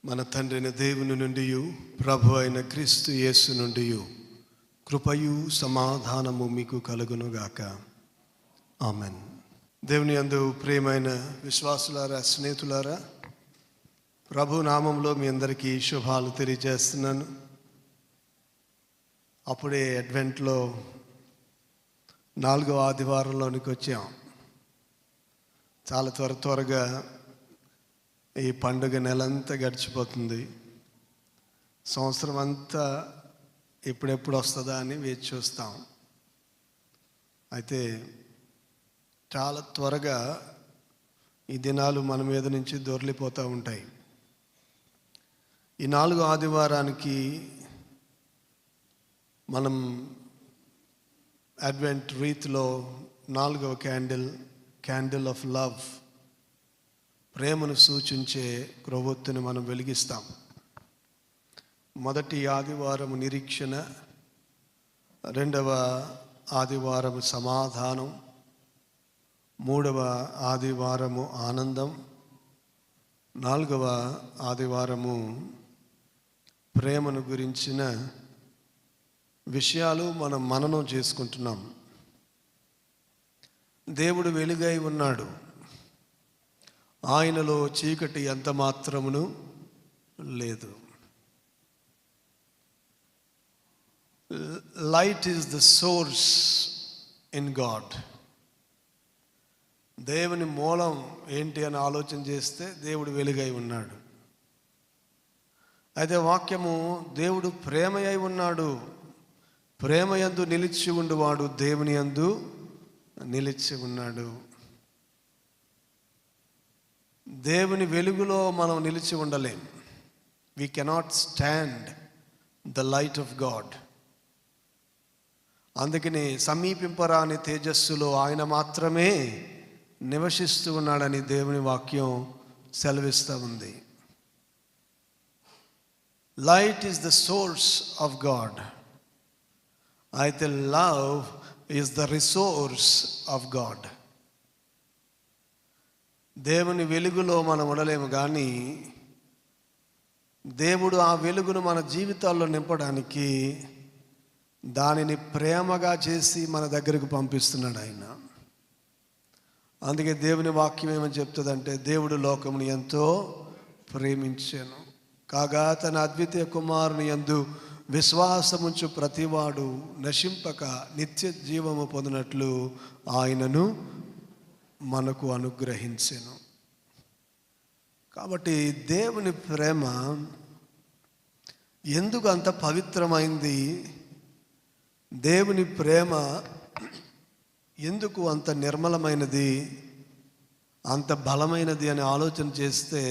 మన తండ్రైన దేవుని నుండి ప్రభు అయిన క్రీస్తు యేసు నుండి కృపయు సమాధానము మీకు కలుగునుగాక. ఆమెన్. దేవుని యందు ప్రియమైన విశ్వాసులారా, స్నేహితులారా, ప్రభు నామంలో మీ అందరికీ శుభాలు తెలియజేస్తున్నాను. అప్పుడే అడ్వెంట్లో 4వ ఆదివారంలోనికి వచ్చాం. చాలా త్వరగా ఈ పండుగ నెలంతా గడిచిపోతుంది. సంవత్సరం అంతా ఎప్పుడెప్పుడు వస్తుందా అని వేచి చూస్తాం. అయితే చాలా త్వరగా ఈ దినాలు మన మీద నుంచి దొర్లిపోతూ ఉంటాయి. ఈ 4వ ఆదివారానికి మనం అడ్వెంట్ రీతిలో 4వ క్యాండిల్ ఆఫ్ లవ్, ప్రేమను సూచించే క్రొవ్వొత్తుని మనం వెలిగిస్తాం. మొదటి ఆదివారము నిరీక్షణ, 2వ ఆదివారము సమాధానం, 3వ ఆదివారము ఆనందం, 4వ ఆదివారము ప్రేమను గురించిన విషయాలు మనం మననం చేసుకుంటున్నాం. దేవుడు వెలుగై ఉన్నాడు, ఆయనలో చీకటి ఎంత మాత్రమును లేదు. Light is the source in God. దేవుని మూలం ఏంటి అని ఆలోచన చేస్తే దేవుడు వెలుగై ఉన్నాడు. అయితే వాక్యము దేవుడు ప్రేమయై ఉన్నాడు, ప్రేమయందు నిలిచి ఉండువాడు దేవుని యందు నిలిచి ఉన్నాడు. దేవుని వెలుగులో మనం నిలిచి ఉండలేం. We cannot stand the light of God. అందుకని సమీపింపరాని తేజస్సులో ఆయన మాత్రమే నివసిస్తూ ఉన్నాడని దేవుని వాక్యం సెలవిస్తూ ఉంది. Light is the source of God. అయితే love is the resource of God. దేవుని వెలుగులో మనం ఉండలేము, కానీ దేవుడు ఆ వెలుగును మన జీవితాల్లో నింపడానికి దానిని ప్రేమగా చేసి మన దగ్గరకు పంపిస్తున్నాడు ఆయన. అందుకే దేవుని వాక్యం ఏమని చెప్తుందంటే, దేవుడు లోకముని ఎంతో ప్రేమించెను కాగా తన అద్వితీయ కుమారుని యందు విశ్వాసముంచు ప్రతివాడు నశింపక నిత్య జీవము పొందినట్లు ఆయనను మనకు అనుగ్రహించెను. కాబట్టి దేవుని ప్రేమ ఎందుకు అంత పవిత్రమైంది, దేవుని ప్రేమ ఎందుకు అంత నిర్మలమైనది, అంత బలమైనది అని ఆలోచన చేస్తే,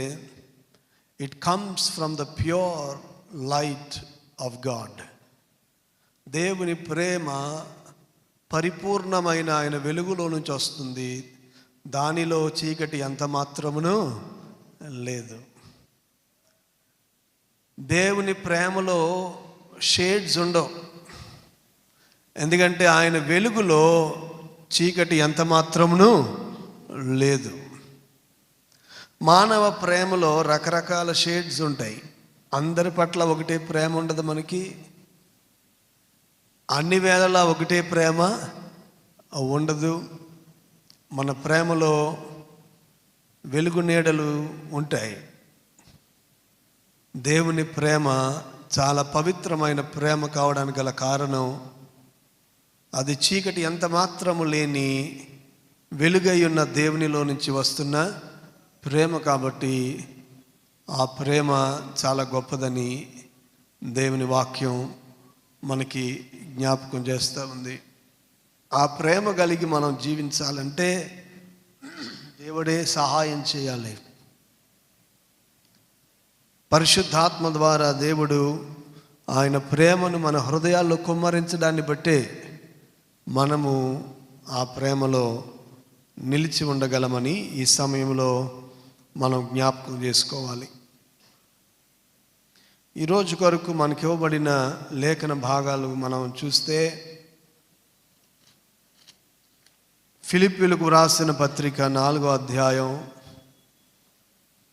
it comes from the pure light of God. దేవుని ప్రేమ పరిపూర్ణమైన ఆయన వెలుగులో నుంచి వస్తుంది. దానిలో చీకటి ఎంత మాత్రమును లేదు. దేవుని ప్రేమలో షేడ్స్ ఉండవు, ఎందుకంటే ఆయన వెలుగులో చీకటి ఎంత మాత్రమును లేదు. మానవ ప్రేమలో రకరకాల షేడ్స్ ఉంటాయి. అందరి పట్ల ఒకటే ప్రేమ ఉండదు మనకి. అన్ని వేళలా ఒకటే ప్రేమ ఉండదు. మన ప్రేమలో వెలుగు నీడలు ఉంటాయి. దేవుని ప్రేమ చాలా పవిత్రమైన ప్రేమ కావడానికి గల కారణం, అది చీకటి ఎంత మాత్రము లేని వెలుగై ఉన్న దేవునిలో నుంచి వస్తున్న ప్రేమ. కాబట్టి ఆ ప్రేమ చాలా గొప్పదని దేవుని వాక్యం మనకి జ్ఞాపకం చేస్తూ ఉంది. ఆ ప్రేమ కలిగి మనం జీవించాలంటే దేవుడే సహాయం చేయాలి. పరిశుద్ధాత్మ ద్వారా దేవుడు ఆయన ప్రేమను మన హృదయాల్లో కుమ్మరించడాన్ని బట్టే మనము ఆ ప్రేమలో నిలిచి ఉండగలమని ఈ సమయంలో మనం జ్ఞాపకం చేసుకోవాలి. ఈరోజు కొరకు మనకి ఇవ్వబడిన లేఖన భాగాలు మనం చూస్తే, ఫిలిప్పీలకు వ్రాసిన పత్రిక 4వ అధ్యాయం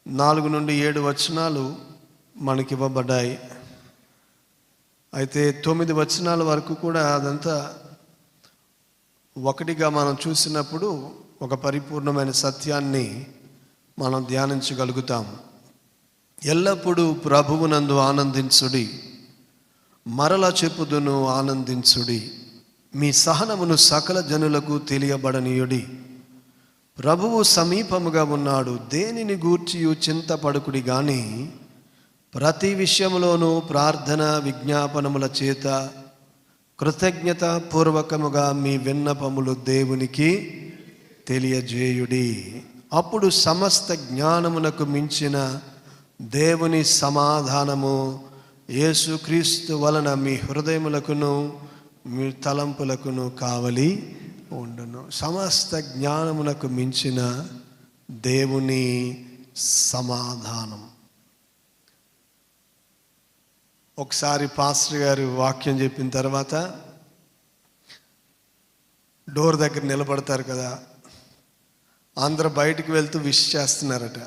4 నుండి 7 వచనాలు మనకివ్వబడ్డాయి. అయితే 9 వచనాల వరకు కూడా అదంతా ఒకటిగా మనం చూసినప్పుడు ఒక పరిపూర్ణమైన సత్యాన్ని మనం ధ్యానించగలుగుతాం. ఎల్లప్పుడూ ప్రభువునందు ఆనందించుడి, మరల చెప్పుదును ఆనందించుడి, మీ సహనమును సకల జనులకు తెలియబడనీయుడి, ప్రభువు సమీపముగా ఉన్నాడు, దేనిని గూర్చియు చింతపడుకుడి గాని ప్రతి విషయములోనూ ప్రార్థన విజ్ఞాపనముల చేత కృతజ్ఞత పూర్వకముగా మీ విన్నపములు దేవునికి తెలియజేయుడి. అప్పుడు సమస్త జ్ఞానమునకు మించిన దేవుని సమాధానము యేసుక్రీస్తు వలన మీ హృదయములకును మీ తలంపులకును కావలి ఉండును. సమస్త జ్ఞానమునకు మించిన దేవుని సమాధానం. ఒకసారి పాస్టర్ గారు వాక్యం చెప్పిన తర్వాత డోర్ దగ్గర నిలబడతారు కదా, అందరూ బయటికి వెళ్తూ విష్ చేస్తున్నారట.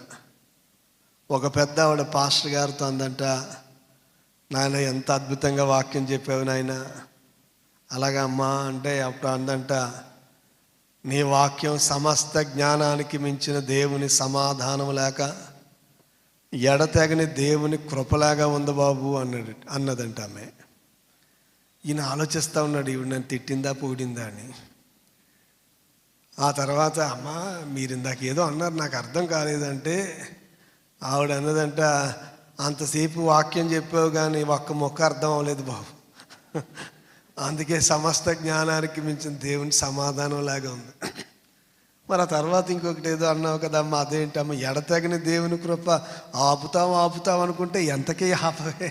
ఒక పెద్ద ఆవిడ పాస్టర్ గారితో అందంట, నాయన ఎంత అద్భుతంగా వాక్యం చెప్పావు నాయన. అలాగా అమ్మా అంటే అప్పుడు అందంట, నీ వాక్యం సమస్త జ్ఞానానికి మించిన దేవుని సమాధానం లేక ఎడతెగని దేవుని కృపలాగా ఉంది బాబు అన్నదంట ఆమె. ఈయన ఆలోచిస్తూ ఉన్నాడు, ఈవిడ నన్ను తిట్టిందా పొగిడిందా అని. ఆ తర్వాత అమ్మా మీరు ఇందాక ఏదో అన్నారు నాకు అర్థం కాలేదంటే ఆవిడ అన్నదంట, అంతసేపు వాక్యం చెప్పావు కానీ ఒక్క మొక్క అర్థం అవ్వలేదు బాబు, అందుకే సమస్త జ్ఞానానికి మించిన దేవుని సమాధానం లాగా ఉంది. మరి ఆ తర్వాత ఇంకొకటి ఏదో అన్నావు కదమ్మా, అదేంటమ్మా ఎడతెగని దేవుని కృప ఆపుతాం అనుకుంటే ఎంతకీ ఆపవే,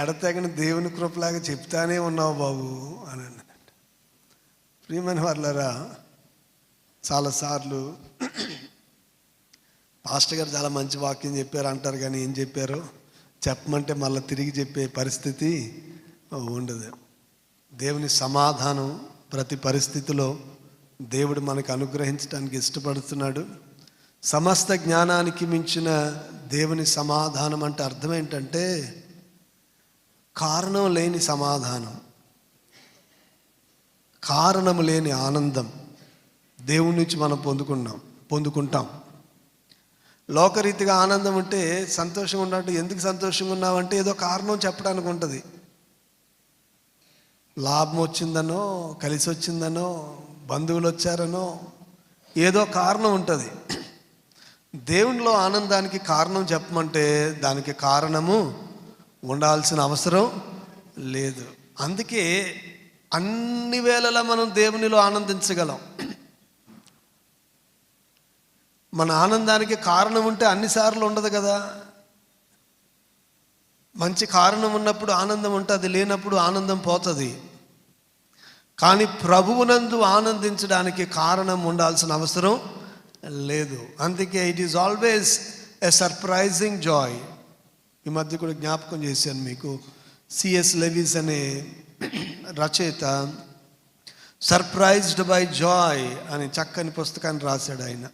ఎడతెగని దేవుని కృపలాగా చెప్తానే ఉన్నావు బాబు అని అన్నదంట. ప్రియమైన వాళ్ళరా, చాలాసార్లు పాస్టర్ గారు చాలా మంచి వాక్యం చెప్పారు అంటారు కానీ ఏం చెప్పారో చెప్పమంటే మళ్ళీ తిరిగి చెప్పే పరిస్థితి ఉండదు. దేవుని సమాధానం ప్రతి పరిస్థితిలో దేవుడు మనకు అనుగ్రహించడానికి ఇష్టపడుతున్నాడు. సమస్త జ్ఞానానికి మించిన దేవుని సమాధానం అంటే అర్థం ఏంటంటే కారణం లేని సమాధానం, కారణం లేని ఆనందం దేవుని నుంచి మనం పొందుకుంటాం. లోకరీతిగా ఆనందం ఉంటే సంతోషంగా ఉన్నట్టు, ఎందుకు సంతోషంగా ఉన్నావంటే ఏదో కారణం చెప్పడానికి ఉంటుంది. లాభం వచ్చిందనో, కలిసి వచ్చిందనో, బంధువులు వచ్చారనో ఏదో కారణం ఉంటుంది. దేవునిలో ఆనందానికి కారణం చెప్పమంటే దానికి కారణము ఉండాల్సిన అవసరం లేదు. అందుకే అన్ని వేళలా మనం దేవునిలో ఆనందించగలం. మన ఆనందానికి కారణం ఉంటే అన్నిసార్లు ఉండదు కదా. మంచి కారణం ఉన్నప్పుడు ఆనందం ఉంటుంది, లేనప్పుడు ఆనందం పోతుంది. కానీ ప్రభువునందు ఆనందించడానికి కారణం ఉండాల్సిన అవసరం లేదు. అందుకే it is always a surprising Joy. ఈ మధ్య కూడా జ్ఞాపకం చేశాను మీకు, సిఎస్ లెవిస్ అనే రచయిత సర్ప్రైజ్డ్ బై జాయ్ అని చక్కని పుస్తకాన్ని రాశాడు ఆయన.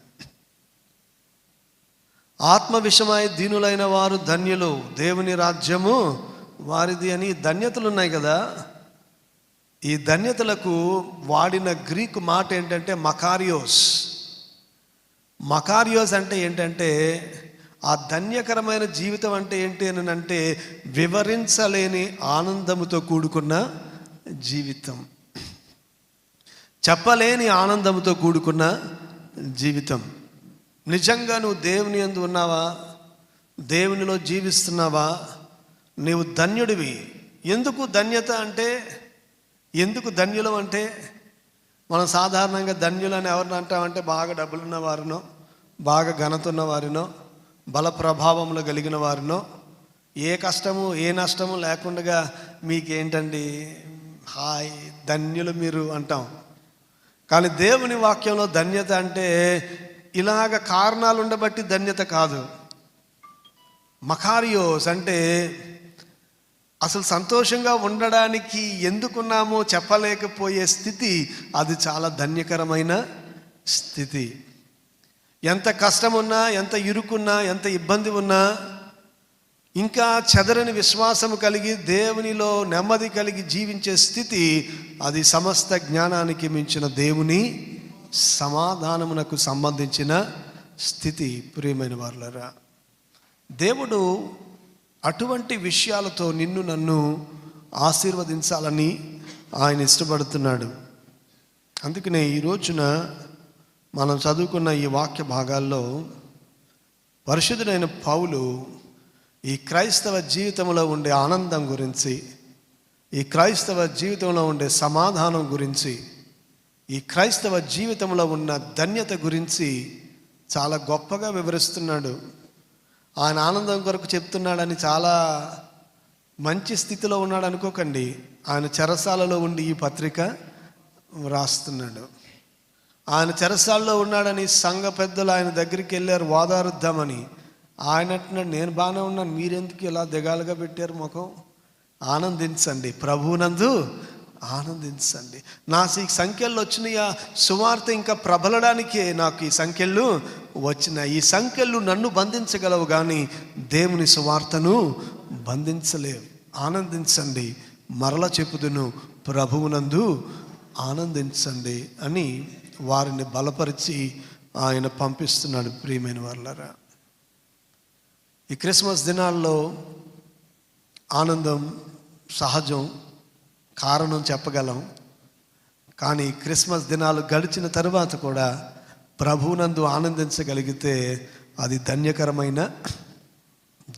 ఆత్మ విషమై దీనులైన వారు ధన్యులు, దేవుని రాజ్యము వారిది అని ధన్యతలు ఉన్నాయి కదా. ఈ ధన్యతలకు వాడిన గ్రీకు మాట ఏంటంటే మకారియోస్. మకారియోస్ అంటే ఏంటంటే ఆ ధన్యకరమైన జీవితం అంటే ఏంటి అని అంటే వివరించలేని ఆనందముతో కూడుకున్న జీవితం, చెప్పలేని ఆనందముతో కూడుకున్న జీవితం. నిజంగా నువ్వు దేవుని యందు ఉన్నావా, దేవునిలో జీవిస్తున్నావా, నీవు ధన్యుడివి. ఎందుకు ధన్యత అంటే, ఎందుకు ధన్యులం అంటే, మనం సాధారణంగా ధన్యులని ఎవరిని అంటామంటే బాగా డబ్బులున్న వారినో, బాగా ఘనత ఉన్న వారినో, బల ప్రభావంలో కలిగిన వారినో, ఏ కష్టము ఏ నష్టము లేకుండా మీకేంటండి హాయ్ ధన్యులు మీరు అంటాం. కానీ దేవుని వాక్యంలో ధన్యత అంటే ఇలాగ కారణాలు ఉండబట్టి ధన్యత కాదు. మకారియోస్ అంటే అసలు సంతోషంగా ఉండడానికి ఎందుకున్నామో చెప్పలేకపోయే స్థితి, అది చాలా ధన్యకరమైన స్థితి. ఎంత కష్టం ఉన్నా, ఎంత ఇరుకున్నా, ఎంత ఇబ్బంది ఉన్నా ఇంకా చెదరని విశ్వాసము కలిగి దేవునిలో నెమ్మది కలిగి జీవించే స్థితి, అది సమస్త జ్ఞానానికి మించిన దేవుని సమాధానమునకు సంబంధించిన స్థితి. ప్రియమైన వారలారా, దేవుడు అటువంటి విషయాలతో నిన్ను నన్ను ఆశీర్వదించాలని ఆయన ఇష్టపడుతున్నాడు. అందుకనే ఈ రోజున మనం చదువుకున్న ఈ వాక్య భాగాల్లో పరిశుద్ధుడైన పౌలు ఈ క్రైస్తవ జీవితంలో ఉండే ఆనందం గురించి, ఈ క్రైస్తవ జీవితంలో ఉండే సమాధానం గురించి, ఈ క్రైస్తవ జీవితంలో ఉన్న ధన్యత గురించి చాలా గొప్పగా వివరిస్తున్నాడు. ఆయన ఆనందం కొరకు చెప్తున్నాడని చాలా మంచి స్థితిలో ఉన్నాడు అనుకోకండి. ఆయన చెరసాలలో ఉండి ఈ పత్రిక వ్రాస్తున్నాడు. ఆయన చెరసాలలో ఉన్నాడని సంఘ పెద్దలు ఆయన దగ్గరికి వెళ్ళారు ఓదారుద్దామని. ఆయన అంటున్నాడు, నేను బాగానే ఉన్నాను, మీరెందుకు ఇలా దిగాలుగా పెట్టారు ముఖం? ఆనందించండి, ప్రభువునందు ఆనందించండి. నాకు ఈ సంఖ్యలు వచ్చినాయా, సువార్త ఇంకా ప్రబలడానికే నాకు ఈ సంఖ్యలు వచ్చినాయి. ఈ సంఖ్యలు నన్ను బంధించగలవు కానీ దేవుని సువార్తను బంధించలేవు. ఆనందించండి, మరలా చెప్పుదును, ప్రభువునందు ఆనందించండి అని వారిని బలపరిచి ఆయన పంపిస్తున్నాడు. ప్రియమైన వారలారా, ఈ క్రిస్మస్ దినాల్లో ఆనందం సహజం, కారణం చెప్పగలం. కానీ క్రిస్మస్ దినాలు గడిచిన తరువాత కూడా ప్రభువునందు ఆనందించగలిగితే అది ధన్యకరమైన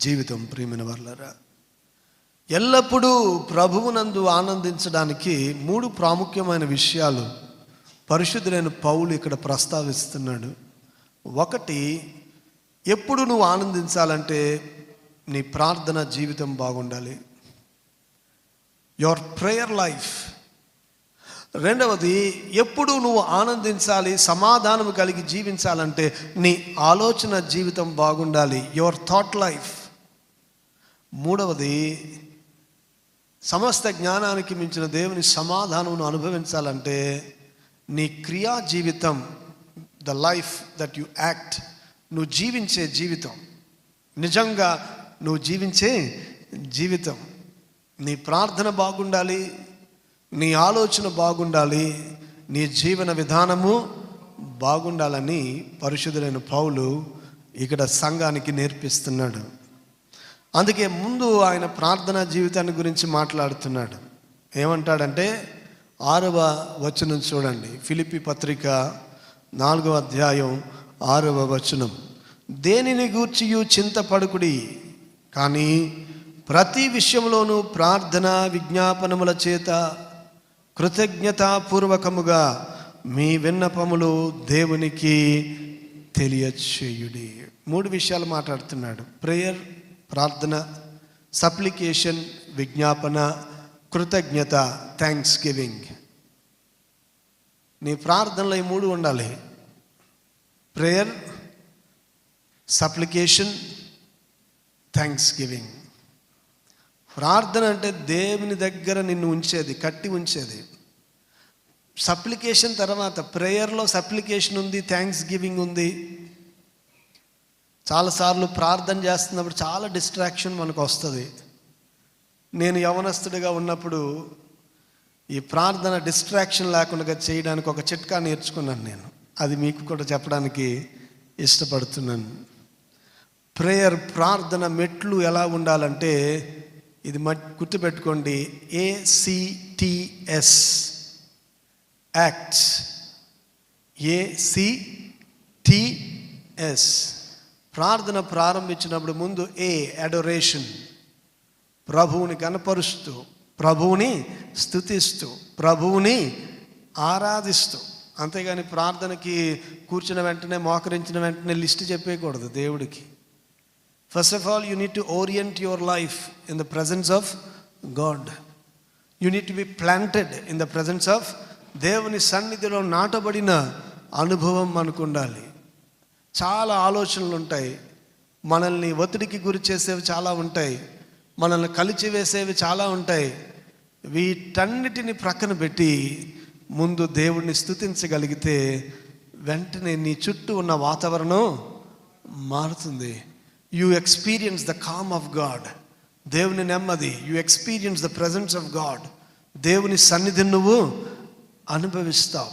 జీవితం. ప్రియమైన వారలారా, ఎల్లప్పుడూ ప్రభువునందు ఆనందించడానికి 3 ప్రాముఖ్యమైన విషయాలు పరిశుద్ధులైన పౌలు ఇక్కడ ప్రస్తావిస్తున్నాడు. ఒకటి, ఎప్పుడు నువ్వు ఆనందించాలంటే నీ ప్రార్థన జీవితం బాగుండాలి, యువర్ ప్రేయర్ లైఫ్. రెండవది, ఎప్పుడు నువ్వు ఆనందించాలి, సమాధానం కలిగి జీవించాలంటే నీ ఆలోచన జీవితం బాగుండాలి, యువర్ థాట్ లైఫ్. మూడవది, సమస్త జ్ఞానానికి మించిన దేవుని సమాధానమును అనుభవించాలంటే నీ క్రియా జీవితం, the life that you act, నువ్వు జీవించే జీవితం, నిజంగా నువ్వు జీవించే జీవితం. నీ ప్రార్థన బాగుండాలి, నీ ఆలోచన బాగుండాలి, నీ జీవన విధానము బాగుండాలని పరిశుద్ధులైన పౌలు ఇక్కడ సంఘానికి నేర్పిస్తున్నాడు. అందుకే ముందు ఆయన ప్రార్థనా జీవితాన్ని గురించి మాట్లాడుతున్నాడు. ఏమంటాడంటే 6వ వచనం చూడండి, ఫిలిప్పీ పత్రిక 4వ అధ్యాయం 6వ వచనం. దేనిని గూర్చియు చింతపడుకుడి, కానీ ప్రతి విషయంలోనూ ప్రార్థన విజ్ఞాపనముల చేత కృతజ్ఞతాపూర్వకముగా మీ విన్నపములు దేవునికి తెలియచేయుడి. 3 విషయాలు మాట్లాడుతున్నాడు. ప్రేయర్, ప్రార్థన, సప్లికేషన్, విజ్ఞాపన, కృతజ్ఞత, థ్యాంక్స్ గివింగ్. నీ ప్రార్థనలో ఈ 3 ఉండాలి. Prayer, supplication, thanks giving. ప్రార్థన అంటే దేవుని దగ్గర నిన్ను ఉంచేది, కట్టి ఉంచేది. సప్లికేషన్ తర్వాత, ప్రేయర్లో సప్లికేషన్ ఉంది, థ్యాంక్స్ గివింగ్ ఉంది. చాలాసార్లు ప్రార్థన చేస్తున్నప్పుడు చాలా డిస్ట్రాక్షన్ మనకు వస్తుంది. నేను యవనస్తుడిగా ఉన్నప్పుడు ఈ ప్రార్థన డిస్ట్రాక్షన్ లేకుండా చేయడానికి ఒక చిట్కా నేర్చుకున్నాను నేను. అది మీకు కూడా చెప్పడానికి ఇష్టపడుతున్నాను. ప్రేయర్, ప్రార్థన మెట్లు ఎలా ఉండాలంటే ఇది గుర్తుపెట్టుకోండి, ACTS, యాక్ట్స్. ACTS. ప్రార్థన ప్రారంభించినప్పుడు ముందు అడోరేషన్, ప్రభువుని కనపరుస్తూ, ప్రభువుని స్తుతిస్తూ, ప్రభువుని ఆరాధిస్తూ. అంతేగాని ప్రార్థనకి కూర్చున్న వెంటనే, మోకరించిన వెంటనే లిస్ట్ చెప్పేయకూడదు దేవుడికి. First of all, you need to orient your life in the presence of God. You need to B planted in the presence of, దేవుని సన్నిధిలో నాటబడిన అనుభవం మనకు ఉండాలి. చాలా ఆలోచనలు ఉంటాయి, మనల్ని ఒత్తిడికి గురి చేసేవి చాలా ఉంటాయి, మనల్ని కలిచివేసేవి చాలా ఉంటాయి. వీటన్నిటిని ప్రక్కన పెట్టి ముందు దేవుడిని స్తుతించగలిగితే వెంటనే నీ చుట్టూ ఉన్న వాతావరణం మారుతుంది. You experience the calm of God. దేవుని నెమ్మది. You experience the presence of God. దేవుని సన్నిధిని నువ్వు అనుభవిస్తావు.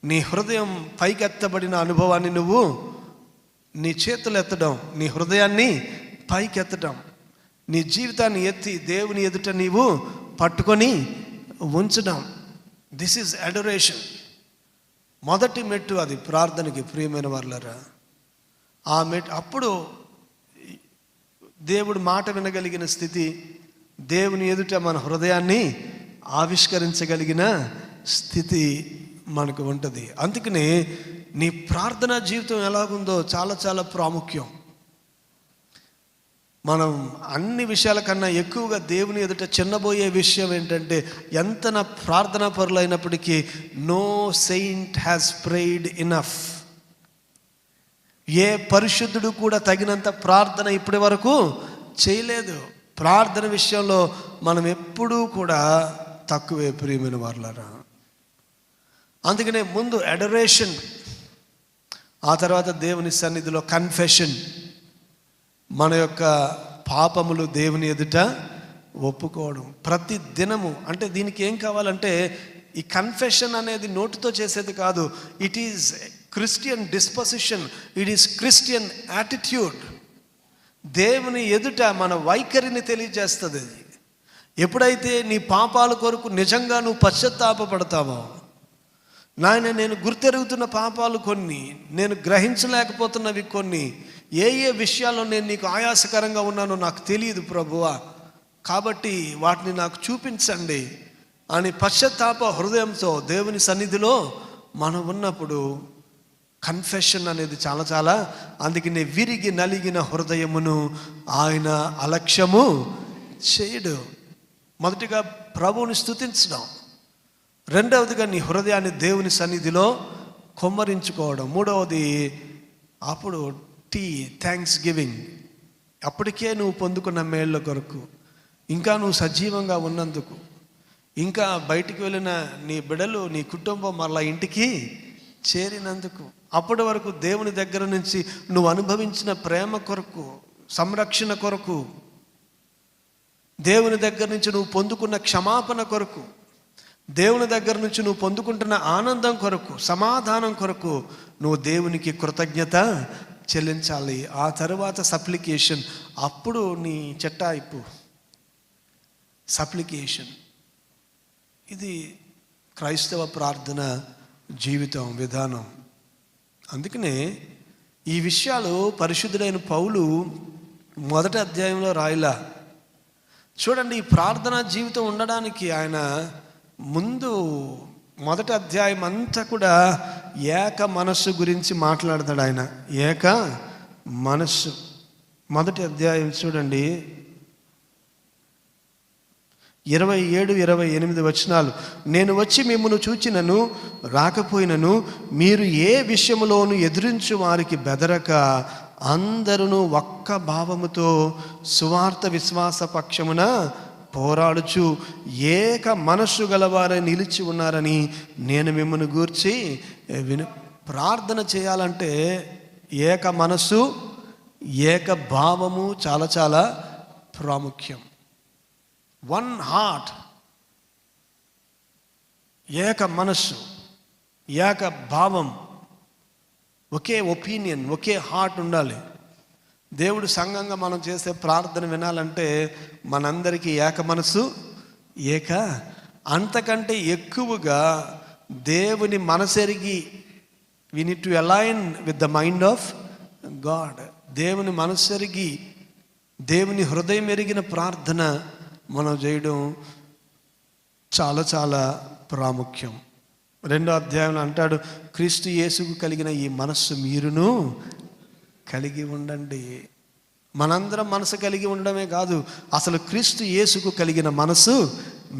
నీ హృదయం పైకెత్తబడిన అనుభవాన్ని నువ్వు నీ చేతులు ఎత్తడం, నీ హృదయాన్ని పైకెత్తడం, నీ జీవితాన్ని ఎత్తి దేవుని ఎదుట నీవు పట్టుకొని ఉంచడం. This is adoration. మొదటి మెట్టు అది ప్రార్థనకి. ప్రియమైన వాళ్ళరా, ఆ మెట్టు అప్పుడు దేవుడు మాట వినగలిగిన స్థితి, దేవుని ఎదుట మన హృదయాన్ని ఆవిష్కరించగలిగిన స్థితి మనకు ఉంటుంది. అందుకని నీ ప్రార్థనా జీవితం ఎలాగుందో చాలా చాలా ప్రాముఖ్యం. మనం అన్ని విషయాల కన్నా ఎక్కువగా దేవుని ఎదుట చిన్నబోయే విషయం ఏంటంటే, ఎంత నా ప్రార్థనా పరులైనప్పటికీ no saint has prayed enough. ఏ పరిశుద్ధుడు కూడా తగినంత ప్రార్థన ఇప్పటి వరకు చేయలేదు. ప్రార్థన విషయంలో మనం ఎప్పుడూ కూడా తక్కువే ప్రియమైన వాళ్ళరా. అందుకనే ముందు అడరేషన్, ఆ తర్వాత దేవుని సన్నిధిలో కన్ఫెషన్, మన యొక్క పాపములు దేవుని ఎదుట ఒప్పుకోవడం ప్రతి దినము. అంటే దీనికి ఏం కావాలంటే, ఈ కన్ఫెషన్ అనేది నోటితో చేసేది కాదు. It is Christian disposition, it is Christian attitude. దేవుని ఎదుట మన వైఖరిని తెలియజేస్తుంది. ఎప్పుడైతే నీ పాపాల కొరకు నిజంగా నువ్వు పశ్చాత్తాపపడతావో, నాయన నేను గుర్తెరుగుతున్న పాపాలు కొన్ని, నేను గ్రహించలేకపోతున్నవి కొన్ని, ఏ ఏ విషయాల్లో నేను నీకు ఆయాసకరంగా ఉన్నానో నాకు తెలియదు ప్రభువా, కాబట్టి వాటిని నాకు చూపించండి అని పశ్చాత్తాప హృదయంతో దేవుని సన్నిధిలో మనం ఉన్నప్పుడు కన్ఫెషన్ అనేది చాలా చాలా. అందుకనే విరిగి నలిగిన హృదయమును ఆయన అలక్ష్యము చేయడు. మొదటిగా ప్రభువుని స్తుతించడం, రెండవదిగా నీ హృదయాన్ని దేవుని సన్నిధిలో కొమ్మరించుకోవడం, మూడవది అప్పుడు థ్యాంక్స్ గివింగ్. అప్పటికే నువ్వు పొందుకున్న మేళ్ళ కొరకు, ఇంకా నువ్వు సజీవంగా ఉన్నందుకు, ఇంకా బయటికి వెళ్ళిన నీ బిడ్డలు, నీ కుటుంబం మరలా ఇంటికి చేరినందుకు, అప్పటి వరకు దేవుని దగ్గర నుంచి నువ్వు అనుభవించిన ప్రేమ కొరకు, సంరక్షణ కొరకు, దేవుని దగ్గర నుంచి నువ్వు పొందుకున్న క్షమాపణ కొరకు, దేవుని దగ్గర నుంచి నువ్వు పొందుకుంటున్న ఆనందం కొరకు, సమాధానం కొరకు నువ్వు దేవునికి కృతజ్ఞత చెల్లించాలి. ఆ తరువాత సప్లికేషన్. అప్పుడు నీ చెట్టాయిపు సప్లికేషన్. ఇది క్రైస్తవ ప్రార్థన జీవితం విధానం. అందుకనే ఈ విషయాలు పరిశుద్ధుడైన పౌలు మొదటి అధ్యాయంలో రాయలా. చూడండి, ఈ ప్రార్థనా జీవితం ఉండడానికి ఆయన ముందు మొదటి అధ్యాయం అంతా కూడా ఏక మనస్సు గురించి మాట్లాడతాడు. ఆయన ఏక మనస్సు. మొదటి అధ్యాయం చూడండి, 27-28 వచనాలు. నేను వచ్చి మిమ్మును చూచినను రాకపోయినను మీరు ఏ విషయములోను ఎదురించు వారికి బెదరక అందరూ ఒక్క భావముతో సువార్త విశ్వాస పక్షమున పోరాడుచు ఏక మనస్సు గలవారై నిలిచి ఉన్నారని నేను మిమ్మల్ని గూర్చి ప్రార్థన చేయాలంటే ఏక మనస్సు, ఏక భావము చాలా చాలా ప్రాముఖ్యం. వన్ హార్ట్, ఏక మనస్సు, ఏక భావం, ఒకే ఒపీనియన్, ఒకే హార్ట్ ఉండాలి. దేవుడు సంఘంగా మనం చేసే ప్రార్థన వినాలంటే మనందరికీ ఏక మనసు, ఏక, అంతకంటే ఎక్కువగా దేవుని మనసెరిగి we need to align with the mind of God. దేవుని మనసెరిగి, దేవుని హృదయం ఎరిగిన ప్రార్థన మనం చేయడం చాలా చాలా ప్రాముఖ్యం. 2వ అధ్యాయంలో అంటాడు, క్రీస్తు యేసుకు కలిగిన ఈ మనస్సు మీరును కలిగి ఉండండి. మనందరం మనసు కలిగి ఉండడమే కాదు, అసలు క్రీస్తు యేసుకు కలిగిన మనసు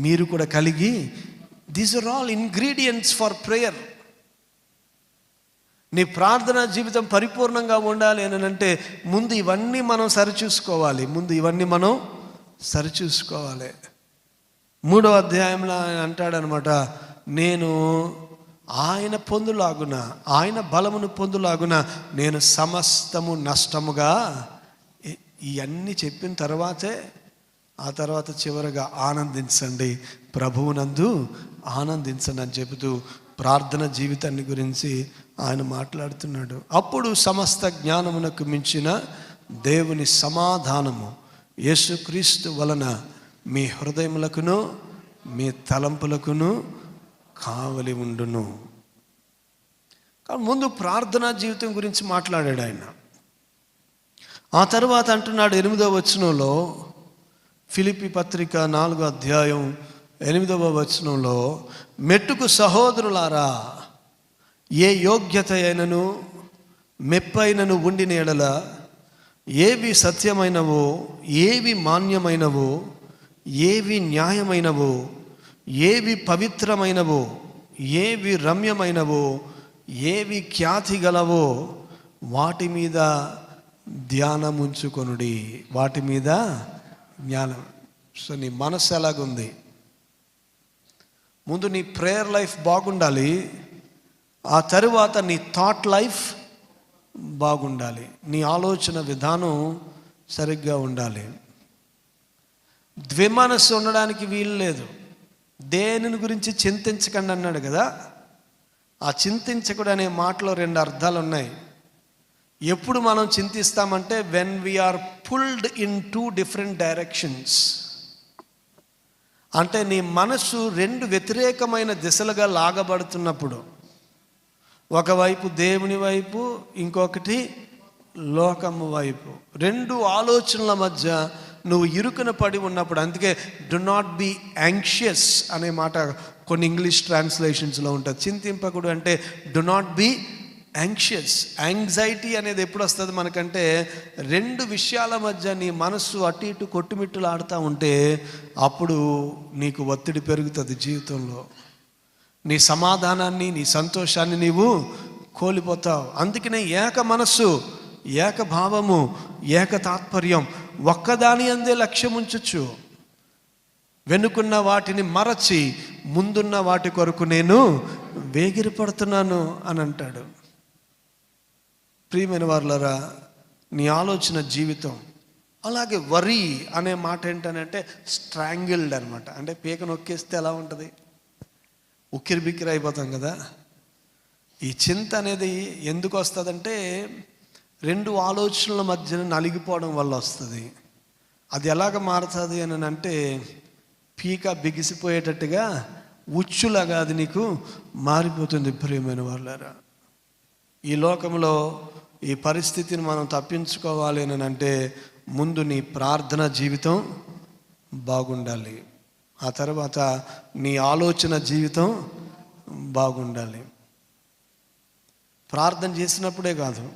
మీరు కూడా కలిగి. These are all ingredients for prayer. నీ ప్రార్థనా జీవితం పరిపూర్ణంగా ఉండాలి అని అంటే ముందు ఇవన్నీ మనం సరిచూసుకోవాలి. 3వ అధ్యాయంలో ఆయన అంటాడనమాట, నేను ఆయన పొందులాగున, ఆయన బలమును పొందులాగున నేను సమస్తము నష్టముగా ఇవన్నీ చెప్పిన తర్వాతే ఆ తర్వాత చివరగా ఆనందించండి, ప్రభువునందు ఆనందించండి అని చెబుతూ ప్రార్థన జీవితాన్ని గురించి ఆయన మాట్లాడుతున్నాడు. అప్పుడు సమస్త జ్ఞానమునకు మించిన దేవుని సమాధానము యేసుక్రీస్తు వలన మీ హృదయములకును మీ తలంపులకును కావలి ఉండును. కానీ ముందు ప్రార్థనా జీవితం గురించి మాట్లాడాడు ఆయన. ఆ తర్వాత అంటున్నాడు 8వ వచనంలో, ఫిలిప్పీ పత్రిక 4వ అధ్యాయం 8వ వచనంలో, మెట్టుకు సహోదరులారా, ఏ యోగ్యత అయినను మెప్పైనను ఉండిన ఎడల, ఏవి సత్యమైనవో, ఏవి మాన్యమైనవో, ఏవి న్యాయమైనవో, ఏవి పవిత్రమైనవో, ఏవి రమ్యమైనవో, ఏవి ఖ్యాతి గలవో వాటి మీద ధ్యానముంచుకొనుడి. వాటి మీద జ్ఞానం. సో నీ మనసు ఎలాగుంది? ముందు నీ ప్రేయర్ లైఫ్ బాగుండాలి, ఆ తరువాత నీ థాట్ లైఫ్ బాగుండాలి, నీ ఆలోచన విధానం సరిగ్గా ఉండాలి. ద్విమనస్సు ఉండడానికి వీలు లేదు. దేనిని గురించి చింతించకండి అన్నాడు కదా. ఆ చింతించకుడు అనే మాటలో 2 అర్థాలు ఉన్నాయి. ఎప్పుడు మనం చింతిస్తామంటే when we are pulled in 2 different directions. అంటే నీ మనసు 2 వ్యతిరేకమైన దిశలుగా లాగబడుతున్నప్పుడు, ఒకవైపు దేవుని వైపు, ఇంకొకటి లోకము వైపు, 2 ఆలోచనల మధ్య నువ్వు ఇరుకున పడి ఉన్నప్పుడు, అందుకే డు నాట్ బీ యాంగ్షియస్ అనే మాట కొన్ని ఇంగ్లీష్ ట్రాన్స్లేషన్స్లో ఉంటుంది. చింతింపకుడు అంటే do not be anxious. Anxiety అనేది ఎప్పుడు వస్తుంది మనకంటే 2 విషయాల మధ్య నీ మనస్సు అటు ఇటు కొట్టుమిట్టులు ఆడుతూ ఉంటే అప్పుడు నీకు ఒత్తిడి పెరుగుతుంది జీవితంలో. నీ సమాధానాన్ని, నీ సంతోషాన్ని నీవు కోల్పోతావు. అందుకనే ఏక మనస్సు, ఏక భావము, ఏక తాత్పర్యం, ఒక్కదాని అందే లక్ష్యం ఉంచచ్చు. వెనుకున్న వాటిని మరచి ముందున్న వాటి కొరకు నేను వేగిరపడుతున్నాను అని అంటాడు. ప్రియమైన వారులారా, నీ ఆలోచన జీవితం. అలాగే వరి అనే మాట ఏంటనంటే స్ట్రాంగిల్డ్ అనమాట. అంటే పీక నొక్కేస్తే ఎలా ఉంటుంది? ఉక్కిరి బిక్కిరి అయిపోతాం కదా. ఈ చింత అనేది ఎందుకు వస్తుందంటే 2 ఆలోచనల మధ్యన నలిగిపోవడం వల్ల వస్తుంది. అది ఎలాగ మారుతుంది అని అంటే పీక బిగిసిపోయేటట్టుగా ఉచ్చులాగా అది నీకు మారిపోతుంది. ప్రియమైన వాళ్ళారా, ఈ లోకంలో ఈ పరిస్థితిని మనం తప్పించుకోవాలి అని అంటే ముందు నీ ప్రార్థన జీవితం బాగుండాలి, ఆ తర్వాత నీ ఆలోచన జీవితం బాగుండాలి. ప్రార్థన చేసినప్పుడే కాదు,